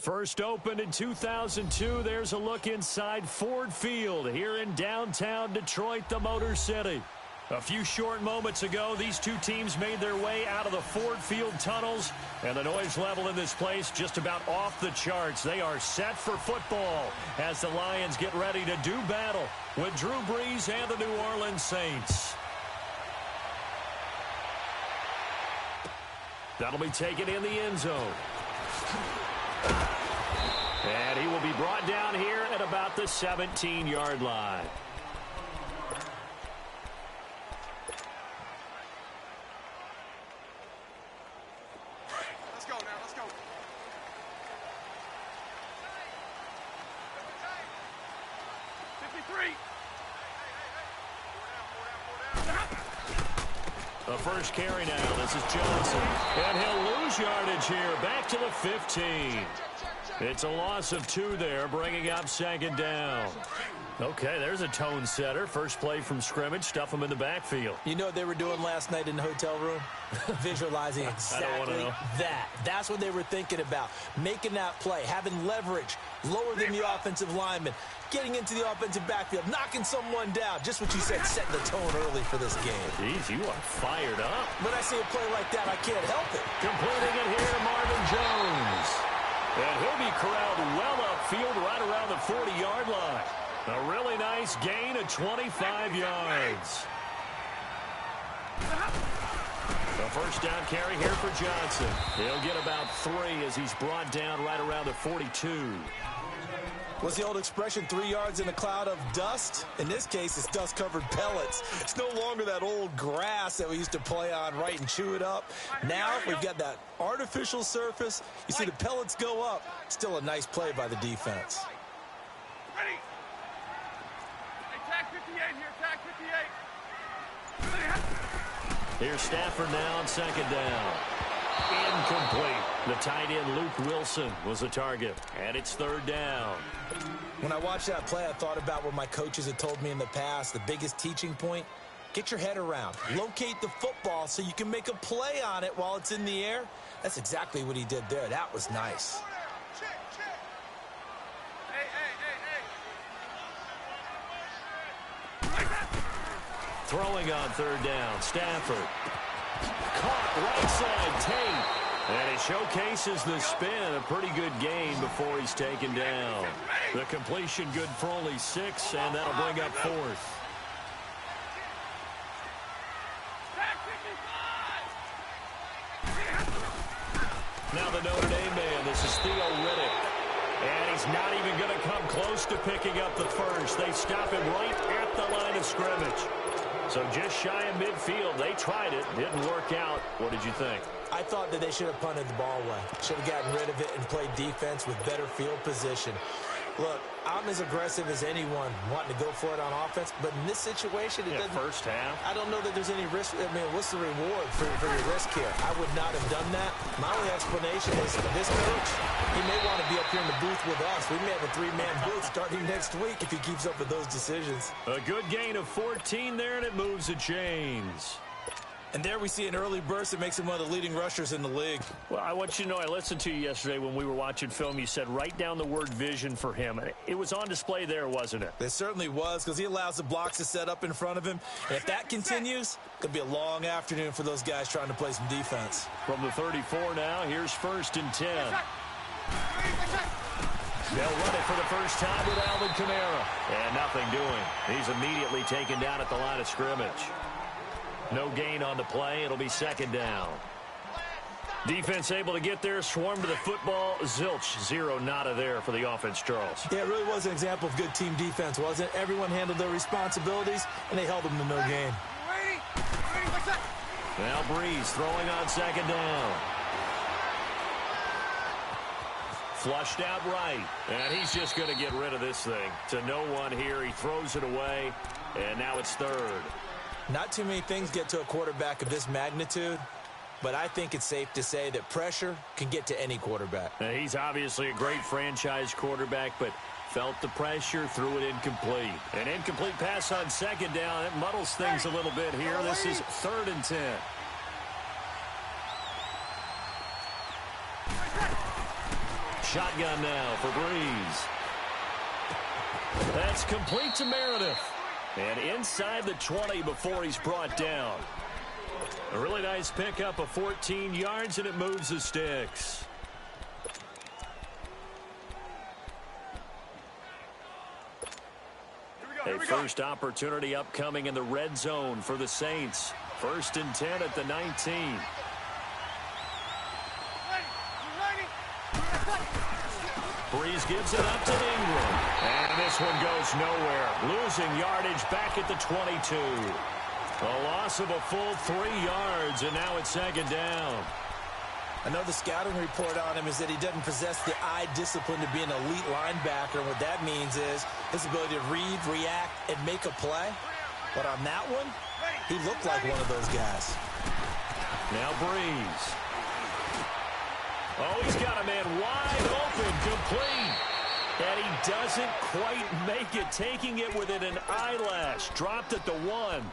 First opened in 2002, there's a look inside Ford Field here in downtown Detroit, the Motor City. A few short moments ago, these two teams made their way out of the Ford Field tunnels, and the noise level in this place just about off the charts. They are set for football as the Lions get ready to do battle with Drew Brees and the New Orleans Saints. That'll be taken in the end zone. And he will be brought down here at about the 17-yard line. Let's go now, let's go. The first carry now. This is Johnson. And he'll lose yardage here. Back to the 15. It's a loss of 2 there, bringing up second down. Okay, there's a tone setter. First play from scrimmage. Stuff him in the backfield. You know what they were doing last night in the hotel room? Visualizing exactly that. That's what they were thinking about. Making that play, having leverage, lower than the offensive lineman, getting into the offensive backfield, knocking someone down. Just what you said, setting the tone early for this game. Jeez, you are fired up. When I see a play like that, I can't help it. Completing it here, Marvin Jones. And he'll be corralled well upfield right around the 40-yard line. A really nice gain of 25 yards. The first down carry here for Johnson. He'll get about 3 as he's brought down right around the 42. What's the old expression, 3 yards in a cloud of dust? In this case, it's dust-covered pellets. It's no longer that old grass that we used to play on, right, and chew it up. Now we've got that artificial surface. You see the pellets go up. Still a nice play by the defense. Ready. Hey, tag 58 here, tag 58. Here's Stafford now on second down. Incomplete. The tight end Luke Wilson was the target, and it's third down. When I watched that play, I thought about what my coaches had told me in the past. The biggest teaching point, get your head around. Locate the football so you can make a play on it while it's in the air. That's exactly what he did there. That was nice. Check. Hey. Throwing on third down, Stafford. Caught right side, Tate. And he showcases the spin. A pretty good game before he's taken down. The completion good for only 6, and that'll bring up 4th. Now the Notre Dame man, this is Theo Riddick. And he's not even going to come close to picking up the first. They stop him right at the line of scrimmage. So just shy of midfield. They tried it. Didn't work out. What did you think? I thought that they should have punted the ball away. Should have gotten rid of it and played defense with better field position. Look, I'm as aggressive as anyone wanting to go for it on offense, but in this situation, it doesn't. First half. I don't know that there's any risk. I mean, what's the reward for your risk here? I would not have done that. My only explanation is this coach, he may want to be up here in the booth with us. We may have a 3-man booth starting next week if he keeps up with those decisions. A good gain of 14 there, and it moves the chains. And there we see an early burst that makes him one of the leading rushers in the league. Well, I want you to know, I listened to you yesterday when we were watching film. You said write down the word vision for him. It was on display there, wasn't it? It certainly was, because he allows the blocks to set up in front of him. And if that continues, it'll be a long afternoon for those guys trying to play some defense. From the 34 now, here's 1st and 10. They'll run it for the first time with Alvin Kamara. And nothing doing. He's immediately taken down at the line of scrimmage. No gain on the play. It'll be second down. Defense able to get there, swarm to the football. Zilch, 0 nada there for the offense, Charles. Yeah, it really was an example of good team defense, wasn't it? Everyone handled their responsibilities, and they held them to no gain. Now Brees throwing on second down. Flushed out right. And he's just going to get rid of this thing. To no one here. He throws it away, and now it's third. Not too many things get to a quarterback of this magnitude, but I think it's safe to say that pressure can get to any quarterback. He's obviously a great franchise quarterback, but felt the pressure, threw it incomplete. An incomplete pass on second down. It muddles things a little bit here. This is 3rd and 10. shotgun now for Breeze. That's complete to Meredith. And inside the 20 before he's brought down. A really nice pickup of 14 yards, and it moves the sticks. A first opportunity upcoming in the red zone for the Saints. 1st and 10 at the 19. Breeze gives it up to Ingram. And this one goes nowhere. Losing yardage back at the 22. A loss of a full 3 yards, and now it's 2nd down. I know the scouting report on him is that he doesn't possess the eye discipline to be an elite linebacker. And what that means is his ability to read, react, and make a play. But on that one, he looked like one of those guys. Now Breeze. Oh, he's got a man wide open, complete. And he doesn't quite make it, taking it within an eyelash. Dropped at the 1.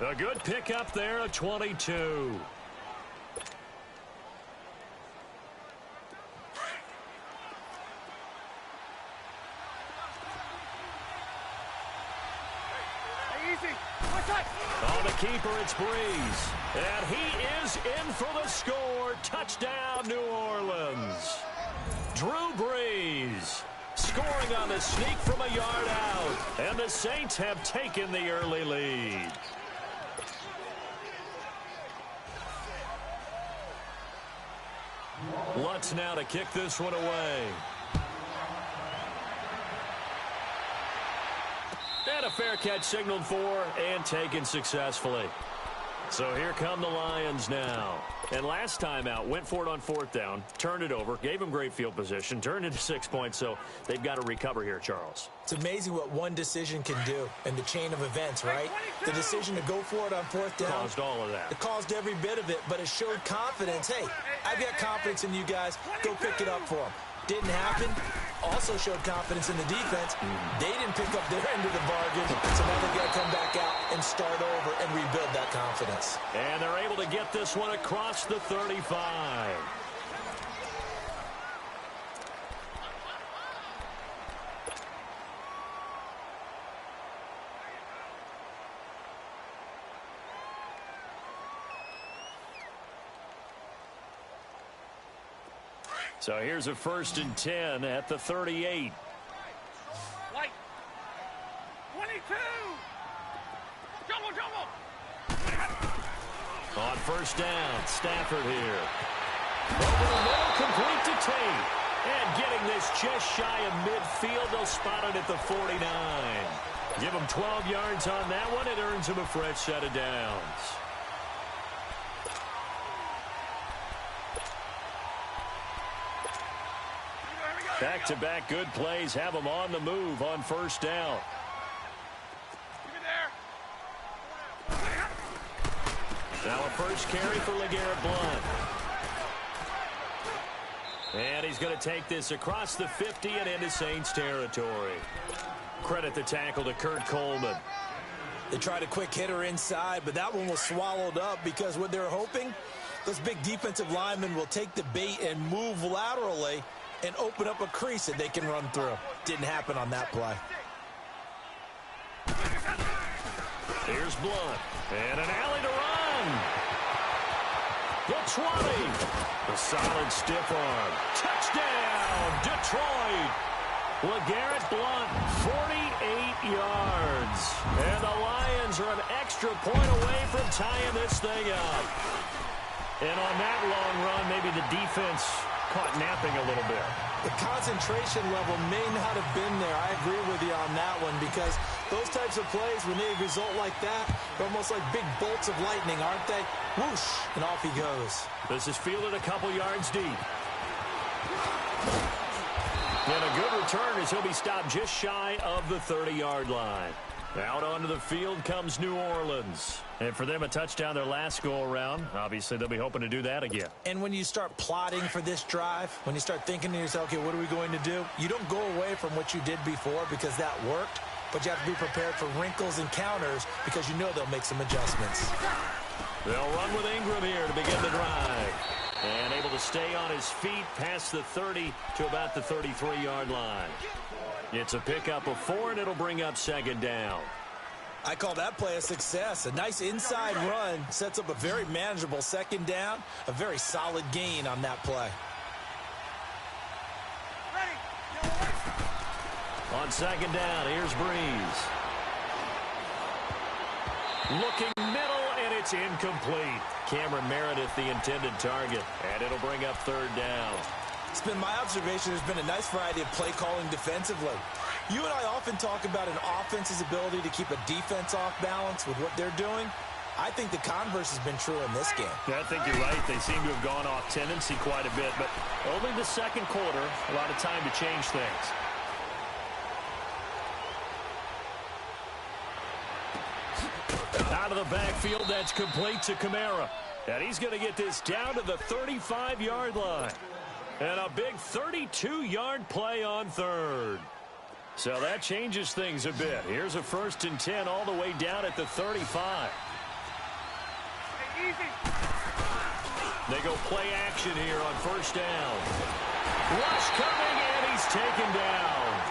A good pickup there, a 22. On the keeper, it's Breeze. And he is in for the score. Touchdown, New Orleans. Drew Brees scoring on the sneak from a yard out. And the Saints have taken the early lead. Lutz now to kick this one away. And a fair catch signaled for and taken successfully. So here come the Lions now. And last time out, went for it on 4th down, turned it over, gave them great field position, turned into 6 points, so they've got to recover here, Charles. It's amazing what one decision can do in the chain of events, right? The decision to go for it on 4th down. Caused all of that. It caused every bit of it, but it showed confidence. Hey, I've got confidence in you guys. Go pick it up for them. Didn't happen. Also showed confidence in the defense. They didn't pick up their end of the bargain, so now they've got to come back out and start over and rebuild that confidence. And they're able to get this one across the 35. So here's a 1st and 10 at the 38. White. 22. Double. On 1st down, Stafford here. Over the middle, complete to Tate. And getting this just shy of midfield, they'll spot it at the 49. Give him 12 yards on that one. It earns him a fresh set of downs. Back-to-back good plays have them on the move on 1st down. Now a first carry for LeGarrette Blount. And he's going to take this across the 50 and into Saints territory. Credit the tackle to Kurt Coleman. They tried a quick hitter inside, but that one was swallowed up because what they're hoping, those big defensive linemen will take the bait and move laterally and open up a crease that they can run through. Didn't happen on that play. Here's Blount. And an alley to run. The 20. The solid stiff arm. Touchdown, Detroit. LeGarrette Blount, 48 yards. And the Lions are an extra point away from tying this thing up. And on that long run, maybe the defense caught napping a little bit. The concentration level may not have been there. I agree with you on that one because those types of plays, when they result like that, they're almost like big bolts of lightning, aren't they? Whoosh, and off he goes. This is fielded a couple yards deep. And a good return as he'll be stopped just shy of the 30-yard line. Out onto the field comes New Orleans. And for them, a touchdown their last go-around. Obviously, they'll be hoping to do that again. And when you start plotting for this drive, when you start thinking to yourself, okay, what are we going to do? You don't go away from what you did before because that worked, but you have to be prepared for wrinkles and counters because you know they'll make some adjustments. They'll run with Ingram here to begin the drive. And able to stay on his feet past the 30 to about the 33-yard line. It's a pickup of 4, and it'll bring up second down. I call that play a success. A nice inside run sets up a very manageable second down. A very solid gain on that play. On second down, here's Breeze. Looking middle, and it's incomplete. Cameron Meredith, the intended target, and it'll bring up third down. It's been my observation there's been a nice variety of play calling defensively. You and I often talk about an offense's ability to keep a defense off balance with what they're doing. I think the converse has been true in this game. Yeah, I think you're right. They seem to have gone off tendency quite a bit, but only the second quarter, a lot of time to change things. Out of the backfield, that's complete to Kamara. And he's going to get this down to the 35-yard line. And a big 32-yard play on third. So that changes things a bit. Here's a 1st and 10 all the way down at the 35. They go play action here on first down. Rush coming, and he's taken down.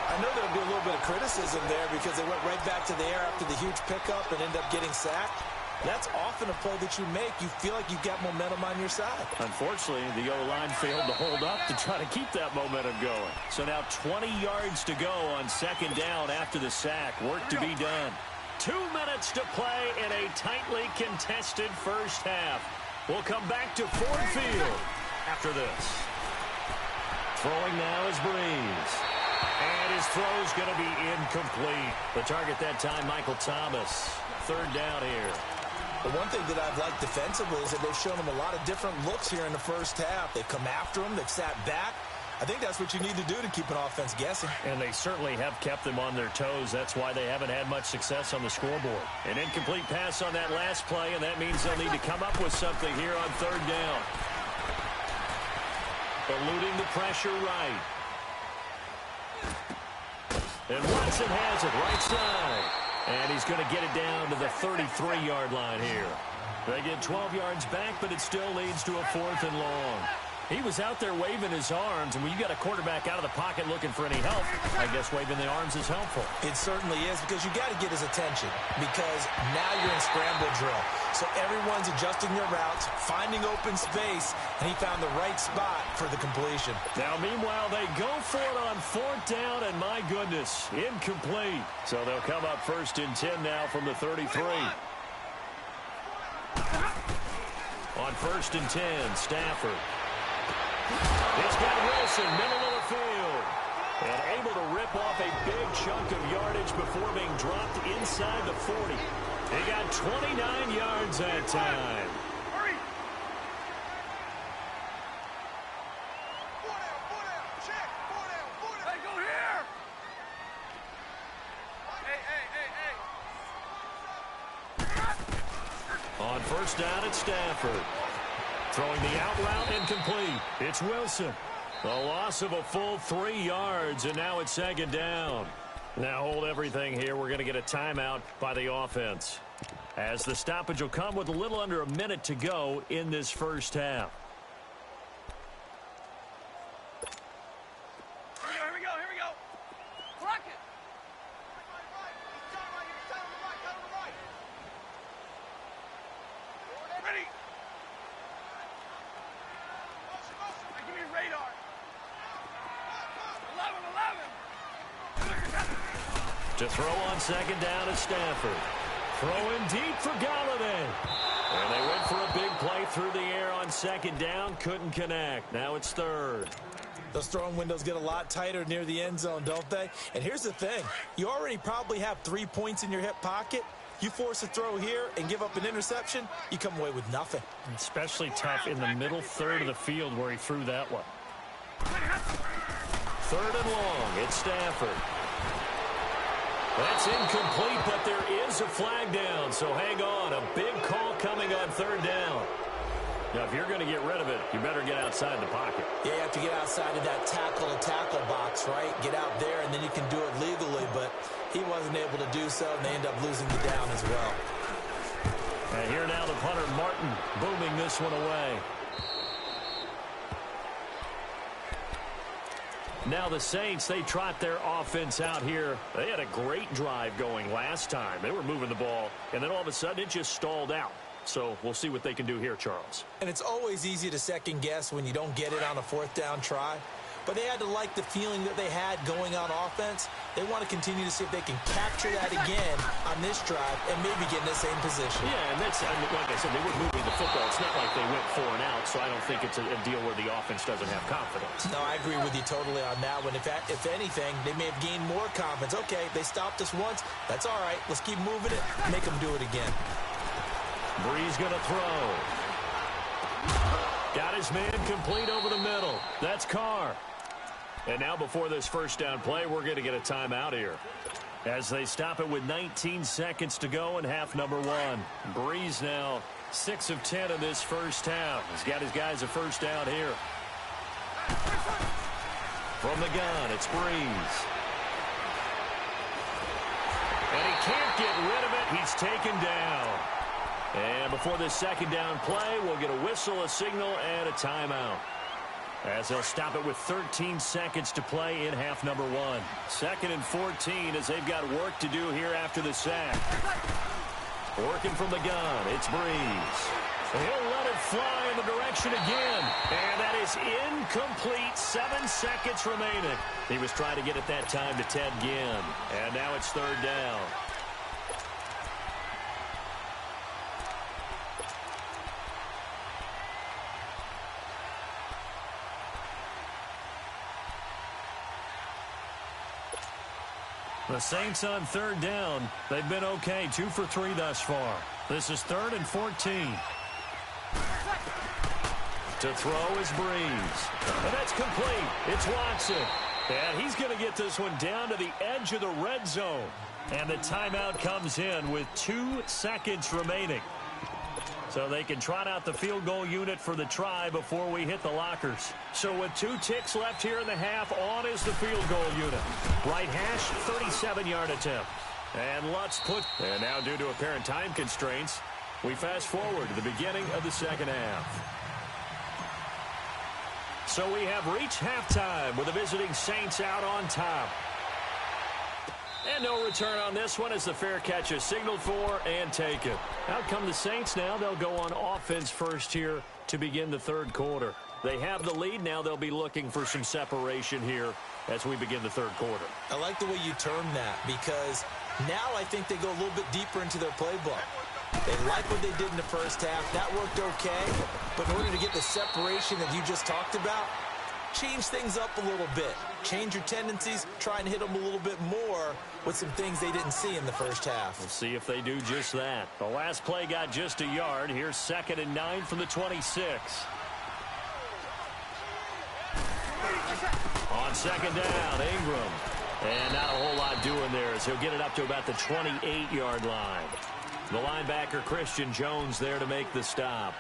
I know there'll be a little bit of criticism there because they went right back to the air after the huge pickup and ended up getting sacked. That's often a play that you make. You feel like you've got momentum on your side. Unfortunately, the O-line failed to hold up to try to keep that momentum going. So now 20 yards to go on second down after the sack. Work to be done. 2 minutes to play in a tightly contested first half. We'll come back to Ford Field after this. Throwing now is Breeze. And his throw's going to be incomplete. The target that time, Michael Thomas. Third down here. The one thing that I've liked defensively is that they've shown him a lot of different looks here in the first half. They've come after him. They've sat back. I think that's what you need to do to keep an offense guessing. And they certainly have kept them on their toes. That's why they haven't had much success on the scoreboard. An incomplete pass on that last play, and that means they'll need to come up with something here on third down. Eluding the pressure right. And Watson has it right side. And he's going to get it down to the 33-yard line here. They get 12 yards back, but it still leads to a 4th and long. He was out there waving his arms, and when you got a quarterback out of the pocket looking for any help, I guess waving the arms is helpful. It certainly is, because you got to get his attention, because now you're in scramble drill. So everyone's adjusting their routes, finding open space, and he found the right spot for the completion. Now, meanwhile, they go for it on 4th down, and my goodness, incomplete. So they'll come up 1st and 10 now from the 33. On 1st and 10, Stafford. It's got Wilson, middle of the field. And able to rip off a big chunk of yardage before being dropped inside the 40. He got 29 yards that time. Hurry! Four down, check, four down. Hey, go here! Hey. On first down at Stafford. Throwing the out route incomplete. It's Wilson. The loss of a full 3 yards, and now it's second down. Now hold everything here. We're going to get a timeout by the offense, as the stoppage will come with a little under a minute to go in this first half. Here we go. Clock it. Ready. Hey, give me radar. 11. To throw on second down at Stafford. Throwing deep for Galladay. And they went for a big play through the air on second down. Couldn't connect. Now it's third. Those throwing windows get a lot tighter near the end zone, don't they? And here's the thing. You already probably have 3 points in your hip pocket. You force a throw here and give up an interception, you come away with nothing. Especially tough in the middle third of the field where he threw that one. Third and long. It's Stafford. That's incomplete, but there is a flag down, so hang on. A big call coming on third down. Now, if you're going to get rid of it, you better get outside the pocket. Yeah, you have to get outside of that tackle-to-tackle box, right? Get out there, and then you can do it legally, but he wasn't able to do so, and they end up losing the down as well. And here now the punter, Martin, booming this one away. Now the Saints, they trot their offense out here. They had a great drive going last time. They were moving the ball, and then all of a sudden it just stalled out. So we'll see what they can do here, Charles. And it's always easy to second guess when you don't get it on a fourth down try. But they had to like the feeling that they had going on offense. They want to continue to see if they can capture that again on this drive and maybe get in the same position. Yeah, and that's, like I said, they were moving the football. It's not like they went 4 and out, so I don't think it's a deal where the offense doesn't have confidence. No, I agree with you totally on that one. If anything, they may have gained more confidence. Okay, they stopped us once. That's all right. Let's keep moving it. Make them do it again. Breeze going to throw. Got his man complete over the middle. That's Carr. And now before this first down play, we're going to get a timeout here. As they stop it with 19 seconds to go in half number 1. Breeze now 6 of 10 in this first half. He's got his guys a first down here. From the gun, it's Breeze. And he can't get rid of it. He's taken down. And before this second down play, we'll get a whistle, a signal, and a timeout. As they'll stop it with 13 seconds to play in half number 1. 2nd and 14 as they've got work to do here after the sack. Working from the gun, it's Breeze. He'll let it fly in the direction again. And that is incomplete. 7 seconds remaining. He was trying to get it that time to Ted Ginn. And now it's 3rd down. The Saints on 3rd down. They've been okay. 2 for 3 thus far. This is 3rd and 14. To throw is Breeze. And that's complete. It's Watson. And he's going to get this one down to the edge of the red zone. And the timeout comes in with 2 seconds remaining. So they can trot out the field goal unit for the try before we hit the lockers. So with 2 ticks left here in the half, on is the field goal unit. Right hash, 37-yard attempt. And let's put... And now due to apparent time constraints, we fast forward to the beginning of the second half. So we have reached halftime with the visiting Saints out on top. And no return on this one as the fair catch is signaled for and taken. Out come the Saints now. They'll go on offense first here to begin the 3rd quarter. They have the lead. Now they'll be looking for some separation here as we begin the 3rd quarter. I like the way you term that because now I think they go a little bit deeper into their playbook. They like what they did in the first half. That worked okay. But in order to get the separation that you just talked about, change things up a little bit. Change your tendencies. Try and hit them a little bit more with some things they didn't see in the first half. We'll see if they do just that. The last play got just a yard. Here's 2nd and 9 from the 26. On 2nd down, Ingram. And not a whole lot doing there as he'll get it up to about the 28-yard line. The linebacker, Christian Jones, there to make the stop.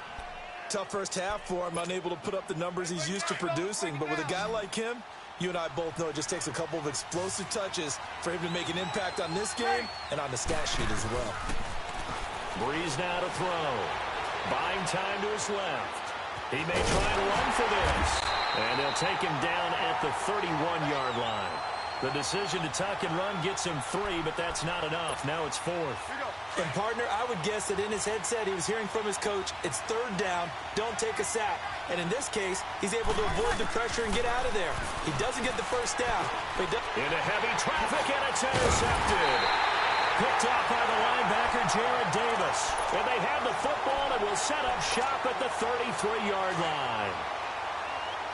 Tough first half for him, unable to put up the numbers he's used to producing. But with a guy like him, you and I both know it just takes a couple of explosive touches for him to make an impact on this game and on the stat sheet as well. Breeze now to throw. Buying time to his left. He may try and run for this. And they'll take him down at the 31-yard line. The decision to tuck and run gets him 3, but that's not enough. Now it's 4th. And, partner, I would guess that in his headset he was hearing from his coach, it's 3rd down, don't take a sack. And in this case, he's able to avoid the pressure and get out of there. He doesn't get the first down. But into heavy traffic, and it's intercepted. Picked off by the linebacker, Jared Davis. And they have the football and will set up shop at the 33-yard line.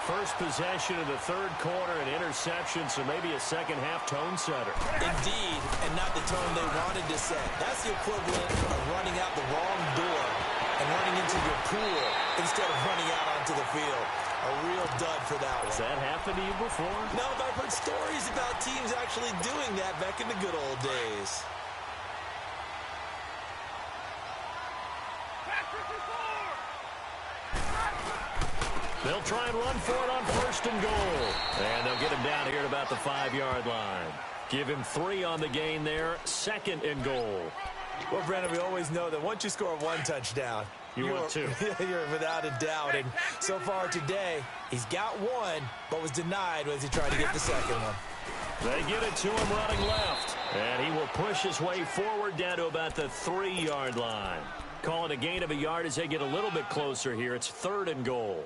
First possession of the 3rd quarter, an interception, so maybe a second-half tone setter. Indeed, and not the tone they wanted to set. That's the equivalent of running out the wrong door and running into your pool instead of running out onto the field. A real dud for that one. Has that happened to you before? No, but I've heard stories about teams actually doing that back in the good old days. They'll try and run for it on 1st and goal. And they'll get him down here at about the 5-yard line. Give him 3 on the gain there. 2nd and goal. Well, Brandon, we always know that once you score 1 touchdown, You want two. You're without a doubt. And so far today, he's got one, but was denied as he tried to get the second one. They get it to him running left. And he will push his way forward down to about the 3-yard line. Calling a gain of a yard as they get a little bit closer here. It's 3rd and goal.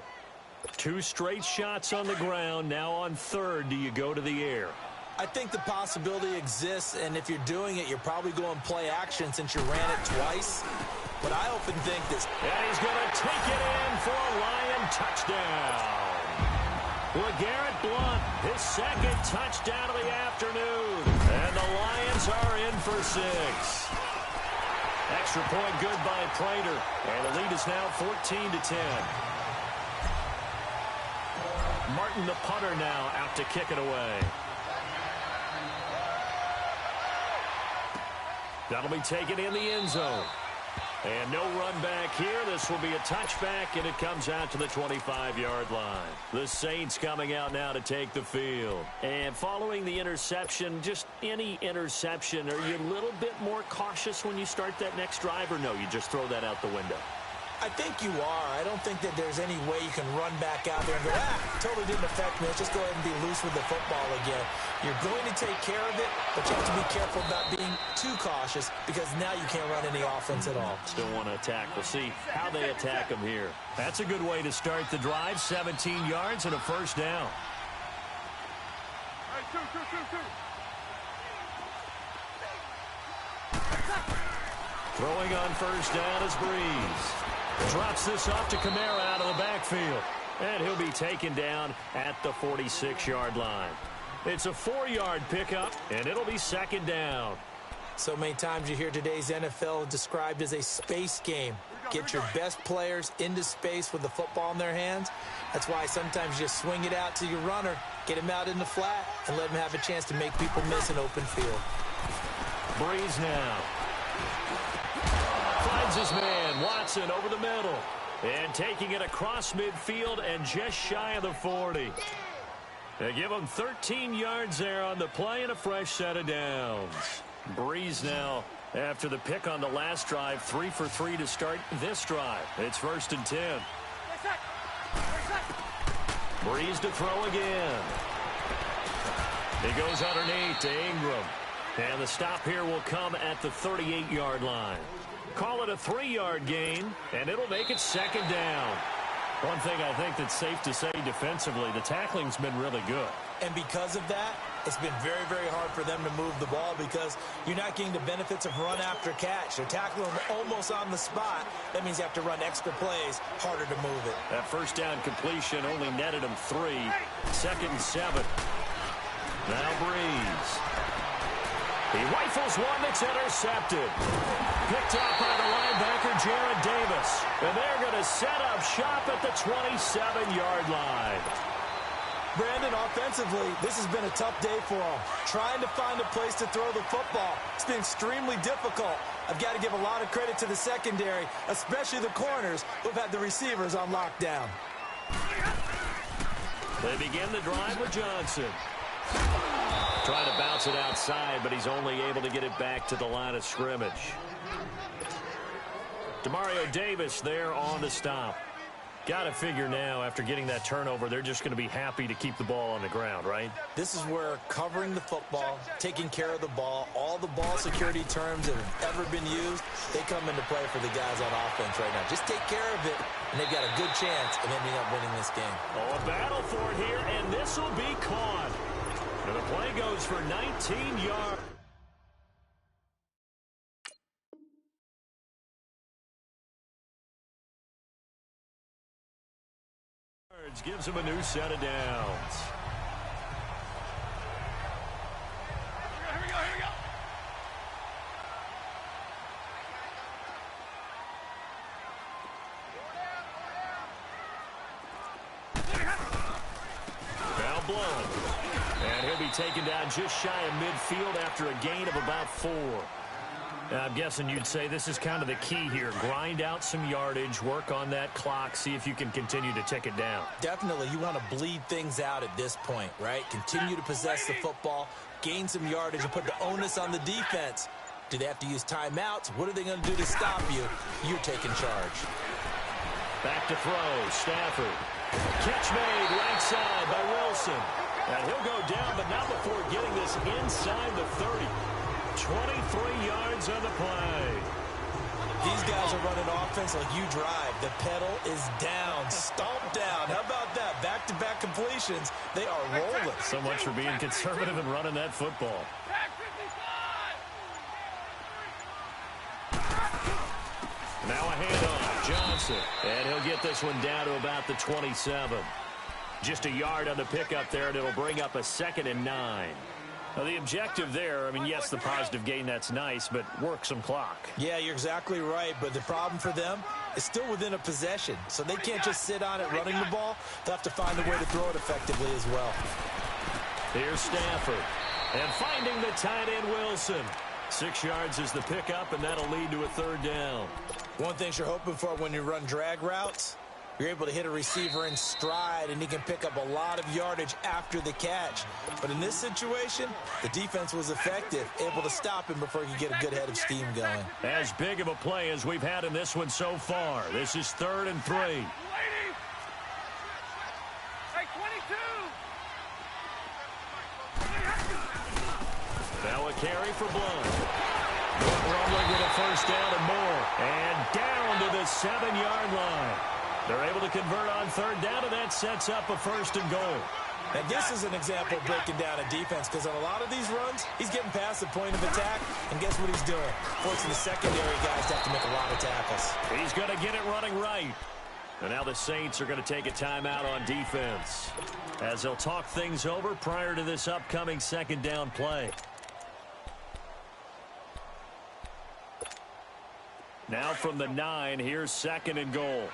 2 straight shots on the ground. Now on 3rd, do you go to the air? I think the possibility exists, and if you're doing it, you're probably going play action since you ran it twice. But I often think this. And he's going to take it in for a Lion touchdown. LeGarrette Blount, his 2nd touchdown of the afternoon. And the Lions are in for 6. Extra point good by Prater. And the lead is now 14-10. Martin, the punter, now out to kick it away. That'll be taken in the end zone. And no run back here. This will be a touchback, and it comes out to the 25-yard line. The Saints coming out now to take the field. And following the interception, just any interception, are you a little bit more cautious when you start that next drive, or no, you just throw that out the window? I think you are. I don't think that there's any way you can run back out there and go, totally didn't affect me. Let's just go ahead and be loose with the football again. You're going to take care of it, but you have to be careful about being too cautious because now you can't run any offense at all. Still want to attack. We'll see how they attack them here. That's a good way to start the drive. 17 yards and a 1st down. All right, two. Throwing on 1st down is Breeze. Drops this off to Kamara out of the backfield. And he'll be taken down at the 46-yard line. It's a 4-yard pickup, and it'll be 2nd down. So many times you hear today's NFL described as a space game. Get your best players into space with the football in their hands. That's why sometimes you just swing it out to your runner, get him out in the flat, and let him have a chance to make people miss an open field. Breeze now. Finds his man, Watson, over the middle. And taking it across midfield and just shy of the 40. They give him 13 yards there on the play and a fresh set of downs. Breeze now, after the pick on the last drive, 3 for 3 to start this drive. It's 1st and 10. Breeze to throw again. He goes underneath to Ingram. And the stop here will come at the 38-yard line. Call it a 3-yard gain, and it'll make it 2nd down. One thing I think that's safe to say defensively, the tackling's been really good. And because of that, it's been very, very hard for them to move the ball because you're not getting the benefits of run after catch. They're tackling them almost on the spot. That means you have to run extra plays, harder to move it. That 1st down completion only netted him 3. 2nd and 7. Now Breeze. He rifles one that's intercepted. Picked up by the linebacker, Jared Davis. And they're going to set up shop at the 27-yard line. Brandon, offensively, this has been a tough day for them. Trying to find a place to throw the football. It's been extremely difficult. I've got to give a lot of credit to the secondary, especially the corners who've had the receivers on lockdown. They begin the drive with Johnson. Trying to bounce it outside, but he's only able to get it back to the line of scrimmage. Demario Davis there on the stop. Got to figure now, after getting that turnover, they're just going to be happy to keep the ball on the ground, right? This is where covering the football, taking care of the ball, all the ball security terms that have ever been used, they come into play for the guys on offense right now. Just take care of it, and they've got a good chance of ending up winning this game. Oh, a battle for it here, and this will be caught. And the play goes for 19 yards. Gives him a new set of downs. Here we go. Now Blount. And he'll be taken down just shy of midfield after a gain of about 4. I'm guessing you'd say this is kind of the key here. Grind out some yardage, work on that clock, see if you can continue to tick it down. Definitely. You want to bleed things out at this point, right? Continue to possess the football, gain some yardage, and put the onus on the defense. Do they have to use timeouts? What are they going to do to stop you? You're taking charge. Back to throw. Stafford. Catch made right side by Wilson. And he'll go down, but not before getting this inside the 30. 23 yards on the play. These guys are running offense like you drive. The pedal is down, stomped down. How about that? Back-to-back completions. They are rolling. So much for being conservative and running that football. Now a handoff. Johnson. And he'll get this one down to about the 27. Just a yard on the pickup there, and it'll bring up a 2nd and 9. Now, the objective there, I mean, yes, the positive gain, that's nice, but work some clock. Yeah, you're exactly right, but the problem for them is still within a possession, so they can't just sit on it running the ball. They'll have to find a way to throw it effectively as well. Here's Stafford, and finding the tight end Wilson. 6 yards is the pickup, and that'll lead to a 3rd down. One thing you're hoping for when you run drag routes, you're able to hit a receiver in stride, and he can pick up a lot of yardage after the catch. But in this situation, the defense was effective, able to stop him before he could get a good head of steam going. As big of a play as we've had in this one so far. This is 3rd and 3. Hey, 22. Now a carry for Blunt. Rumbling with a 1st down and more. And down to the 7-yard line. They're able to convert on 3rd down, and that sets up a 1st and goal. And this is an example of breaking down a defense, because on a lot of these runs, he's getting past the point of attack, and guess what he's doing? Forcing the secondary guys to have to make a lot of tackles. He's going to get it running right. And now the Saints are going to take a timeout on defense, as they'll talk things over prior to this upcoming 2nd down play. Now from the 9, here's 2nd and goal.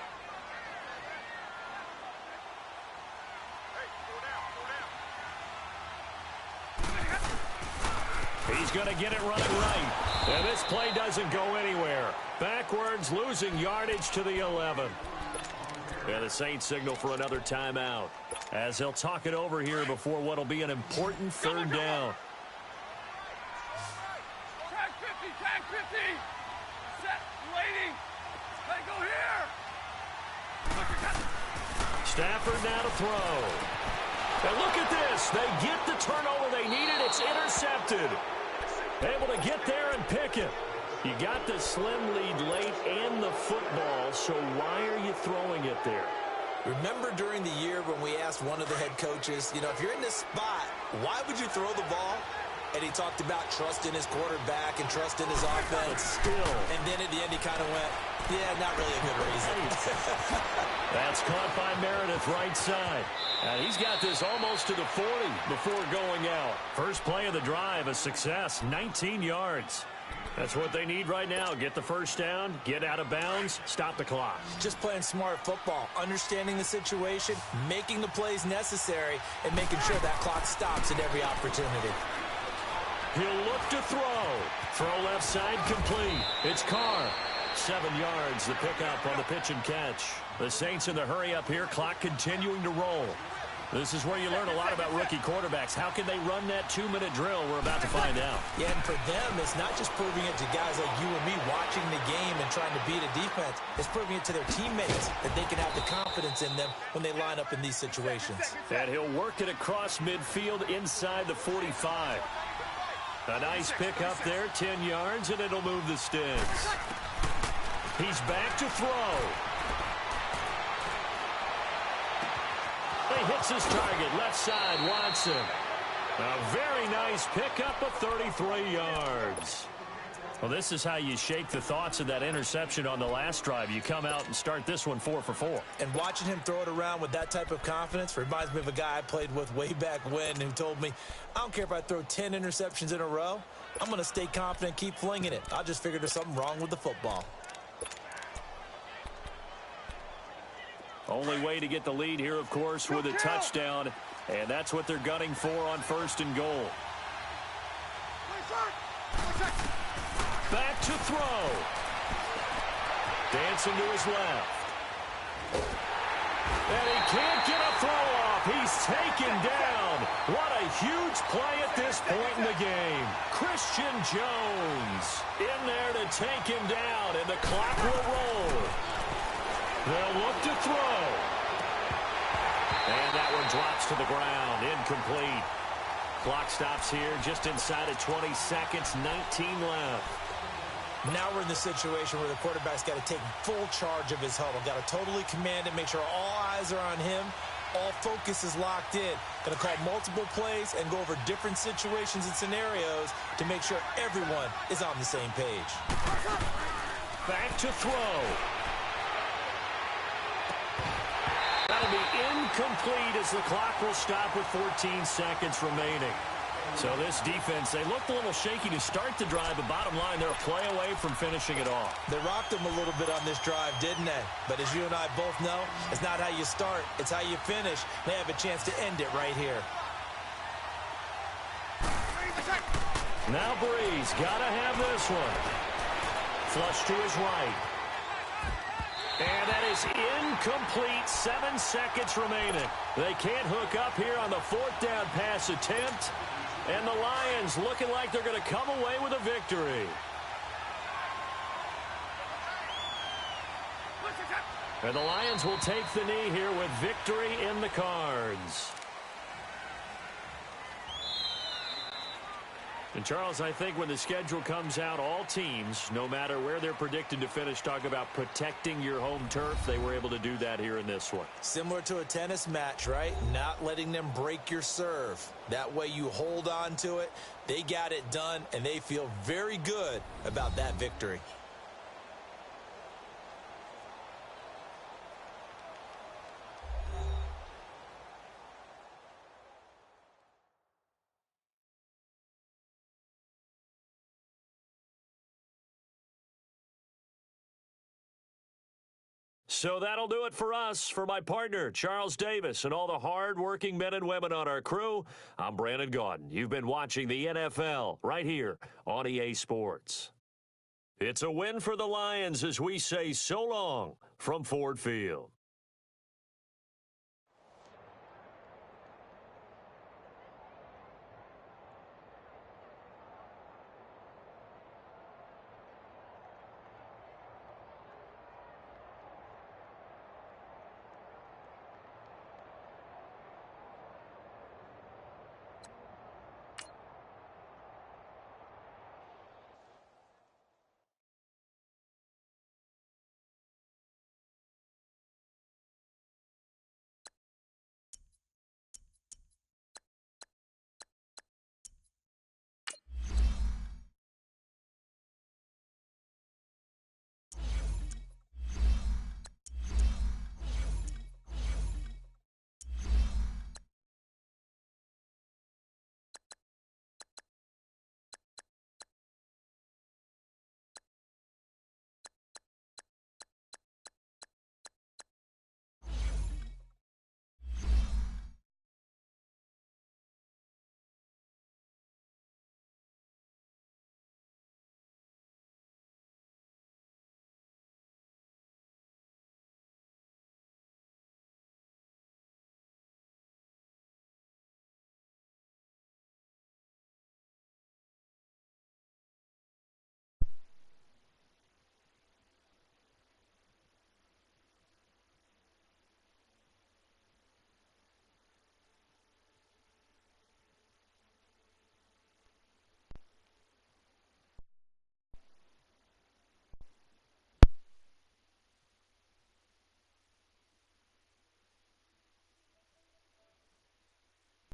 He's going to get it running right. And this play doesn't go anywhere. Backwards, losing yardage to the 11. And the Saints signal for another timeout, as they'll talk it over here before what will be an important 3rd down. Tag 50, tag 50. Set, waiting. Hey, go here. Stafford now to throw. And look at this. They get the turnover they needed. It's intercepted. Able to get there and pick it. You got the slim lead late and the football, so why are you throwing it there? Remember during the year when we asked one of the head coaches, you know, if you're in this spot, why would you throw the ball? And he talked about trust in his quarterback and trust in his offense. Still. And then at the end he kind of went, yeah, not really a good reason. That's caught by Meredith right side. And he's got this almost to the 40 before going out. First play of the drive, a success, 19 yards. That's what they need right now. Get the 1st down, get out of bounds, stop the clock. Just playing smart football, understanding the situation, making the plays necessary, and making sure that clock stops at every opportunity. He'll look to throw. Throw left side complete. It's Carr. 7 yards, the pickup on the pitch and catch. The Saints in the hurry up here, clock continuing to roll. This is where you learn a lot about rookie quarterbacks. How can they run that 2-minute drill? We're about to find out. Yeah, and for them, it's not just proving it to guys like you and me watching the game and trying to beat a defense. It's proving it to their teammates that they can have the confidence in them when they line up in these situations. And he'll work it across midfield inside the 45. A nice pickup there, 10 yards, and it'll move the sticks. He's back to throw. He hits his target, left side, Watson. A very nice pickup of 33 yards. Well, this is how you shake the thoughts of that interception on the last drive. You come out and start this one 4 for 4. And watching him throw it around with that type of confidence reminds me of a guy I played with way back when who told me, I don't care if I throw 10 interceptions in a row. I'm going to stay confident, keep flinging it. I just figured there's something wrong with the football. Only way to get the lead here, of course, with a touchdown. And that's what they're gunning for on 1st and goal. Back to throw. Dancing to his left. And he can't get a throw off. He's taken down. What a huge play at this point in the game. Christian Jones in there to take him down, and the clock will roll. They'll look to throw. And that one drops to the ground. Incomplete. Clock stops here just inside of 20 seconds. 19 left. Now we're in the situation where the quarterback's got to take full charge of his huddle. Got to totally command it, make sure all eyes are on him. All focus is locked in. Going to call multiple plays and go over different situations and scenarios to make sure everyone is on the same page. Back to throw. That'll be incomplete as the clock will stop with 14 seconds remaining. So this defense, they looked a little shaky to start the drive, but bottom line, they're a play away from finishing it off. They rocked them a little bit on this drive, didn't they? But as you and I both know, it's not how you start, it's how you finish. They have a chance to end it right here. Now Breeze, gotta have this one. Flush to his right. And that is incomplete. 7 seconds remaining. They can't hook up here on the fourth down pass attempt. And the Lions looking like they're going to come away with a victory. And the Lions will take the knee here with victory in the cards. And, Charles, I think when the schedule comes out, all teams, no matter where they're predicted to finish, talk about protecting your home turf. They were able to do that here in this one. Similar to a tennis match, right? Not letting them break your serve. That way you hold on to it. They got it done, and they feel very good about that victory. So that'll do it for us. For my partner, Charles Davis, and all the hard-working men and women on our crew, I'm Brandon Gaudin. You've been watching the NFL right here on EA Sports. It's a win for the Lions as we say so long from Ford Field.